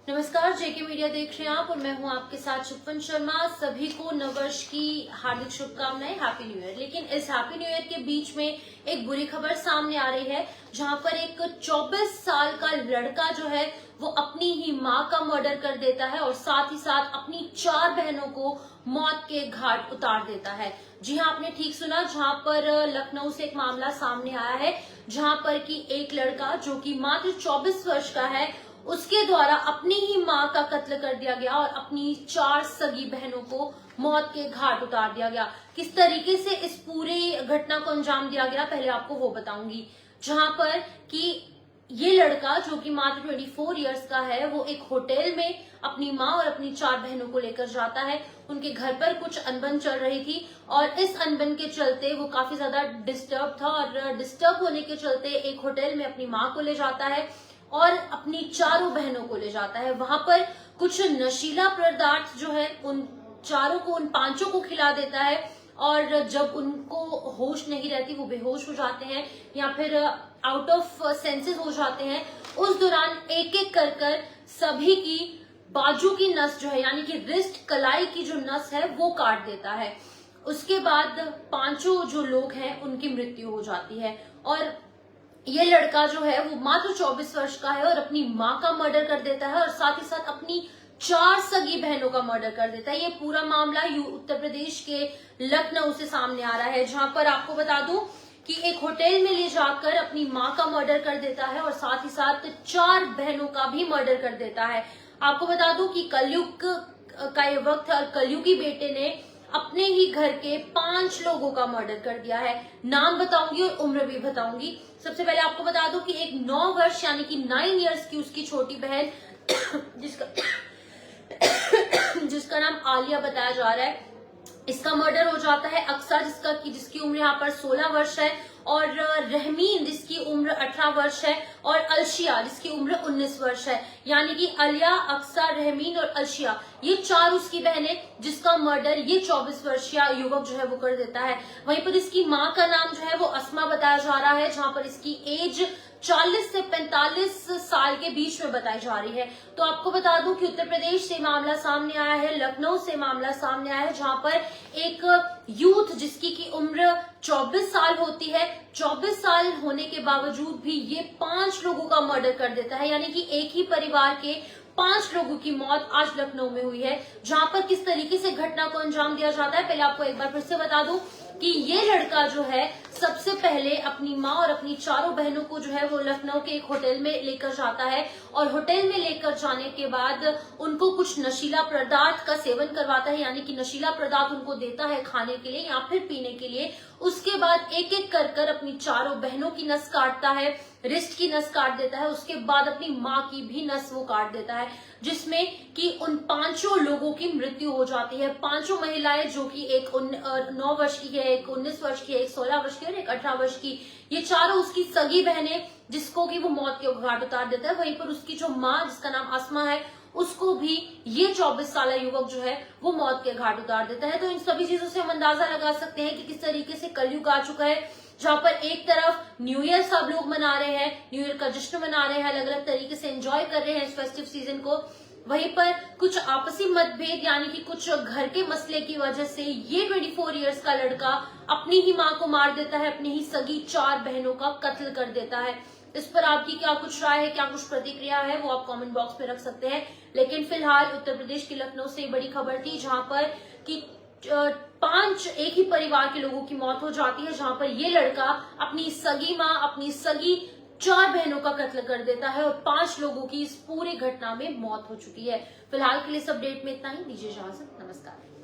नमस्कार, जेके मीडिया देख रहे हैं आप और मैं हूं आपके साथ शिफन शर्मा। सभी को नववर्ष की हार्दिक शुभकामनाएं, हैप्पी न्यू ईयर। लेकिन इस हैप्पी न्यू ईयर के बीच में एक बुरी खबर सामने आ रही है, जहां पर एक 24 साल का लड़का जो है वो अपनी ही मां का मर्डर कर देता है और साथ ही साथ अपनी 4 बहनों को मौत के घाट उतार देता है। जी हाँ, आपने ठीक सुना, जहां पर लखनऊ से एक मामला सामने आया है, जहां पर कि एक लड़का जो कि मात्र 24 वर्ष का है, उसके द्वारा अपनी ही मां का कत्ल कर दिया गया और अपनी 4 सगी बहनों को मौत के घाट उतार दिया गया। किस तरीके से इस पूरी घटना को अंजाम दिया गया, पहले आपको वो बताऊंगी। जहां पर कि ये लड़का जो कि मात्र 24 इयर्स का है, वो एक होटल में अपनी मां और अपनी 4 बहनों को लेकर जाता है। उनके घर पर कुछ अनबन चल रही थी और इस अनबन के चलते वो काफी ज्यादा डिस्टर्ब था और डिस्टर्ब होने के चलते एक होटल में अपनी मां को ले जाता है और अपनी 4 बहनों को ले जाता है। वहां पर कुछ नशीला पदार्थ जो है उन 4 को, उन 5 को खिला देता है और जब उनको होश नहीं रहती, वो बेहोश हो जाते हैं या फिर आउट ऑफ सेंसेस हो जाते हैं, उस दौरान एक एक कर सभी की बाजू की नस जो है, यानी कि रिस्ट कलाई की जो नस है वो काट देता है। उसके बाद 5 जो लोग हैं उनकी मृत्यु हो जाती है और ये लड़का जो है वो मात्र 24 वर्ष का है और अपनी मां का मर्डर कर देता है और साथ ही साथ अपनी 4 सगी बहनों का मर्डर कर देता है। ये पूरा मामला उत्तर प्रदेश के लखनऊ से सामने आ रहा है, जहां पर आपको बता दूं कि एक होटल में ले जाकर अपनी मां का मर्डर कर देता है और साथ ही साथ 4 बहनों का भी मर्डर कर देता है। आपको बता दूं कि कलयुग का ये वक्त है और कलयुगी बेटे ने अपने ही घर के 5 लोगों का मर्डर कर दिया है। नाम बताऊंगी और उम्र भी बताऊंगी। सबसे पहले आपको बता दूं कि एक 9 वर्ष यानी कि 9 इयर्स की उसकी छोटी बहन जिसका नाम आलिया बताया जा रहा है, इसका मर्डर हो जाता है। अक्सा जिसकी उम्र यहाँ पर 16 वर्ष है और रहमीन जिसकी उम्र 18 वर्ष है और अलशिया जिसकी उम्र 19 वर्ष है। यानी कि अलिया, अक्सा, रहमीन और अलशिया, ये 4 उसकी बहनें, जिसका मर्डर ये 24 वर्षीय युवक जो है वो कर देता है। वहीं पर इसकी मां का नाम जो है वो अस्मा बताया जा रहा है, जहां पर इसकी एज 40 से 45 साल के बीच में बताई जा रही है। तो आपको बता दूं कि उत्तर प्रदेश से मामला सामने आया है, लखनऊ से मामला सामने आया है, जहां पर एक यूथ जिसकी की उम्र 24 साल होती है, 24 साल होने के बावजूद भी ये 5 लोगों का मर्डर कर देता है। यानी कि एक ही परिवार के 5 लोगों की मौत आज लखनऊ में हुई है। जहां पर किस तरीके से घटना को अंजाम दिया जाता है, पहले आपको एक बार फिर से बता दूं कि ये लड़का जो है सबसे पहले अपनी मां और अपनी 4 बहनों को जो है वो लखनऊ के एक होटल में लेकर जाता है और होटल में लेकर जाने के बाद उनको कुछ नशीला पदार्थ का सेवन करवाता है, यानी कि नशीला पदार्थ उनको देता है खाने के लिए या फिर पीने के लिए। उसके बाद एक एक कर अपनी 4 बहनों की नस काटता है, रिस्ट की नस काट देता है। उसके बाद अपनी मां की भी नस वो काट देता है, जिसमें कि उन 5 लोगों की मृत्यु हो जाती है। 5 महिलाएं, जो कि एक 9 वर्ष की है, एक 19 वर्ष की है, एक 16 वर्ष की और एक 18 वर्ष की, ये 4 उसकी सगी बहनें, जिसको कि वो मौत के घाट उतार देता है। वहीं पर उसकी जो मां, जिसका नाम आसमा है, उसको भी ये 24 साल युवक जो है वो मौत के घाट उतार देता है। तो इन सभी चीजों से हम अंदाजा लगा सकते हैं कि किस तरीके से कलयुग आ चुका है, जहां पर एक तरफ न्यू ईयर सब लोग मना रहे हैं, न्यू ईयर का जश्न मना रहे हैं, अलग अलग तरीके से एंजॉय कर रहे हैं इस फेस्टिव सीजन को। वहीं पर कुछ आपसी मतभेद यानी कि कुछ घर के मसले की वजह से ये 24 इयर्स का लड़का अपनी ही मां को मार देता है, अपनी ही सगी 4 बहनों का कत्ल कर देता है। इस पर आपकी क्या कुछ राय है, क्या कुछ प्रतिक्रिया है, वो आप कमेंट बॉक्स में रख सकते हैं। लेकिन फिलहाल उत्तर प्रदेश के लखनऊ से बड़ी खबर थी, जहां पर कि 5 एक ही परिवार के लोगों की मौत हो जाती है, जहां पर ये लड़का अपनी सगी मां, अपनी सगी 4 बहनों का कत्ल कर देता है और 5 लोगों की इस पूरी घटना में मौत हो चुकी है। फिलहाल के लिए इस अपडेट में इतना ही। दीजिए इजाजत, नमस्कार।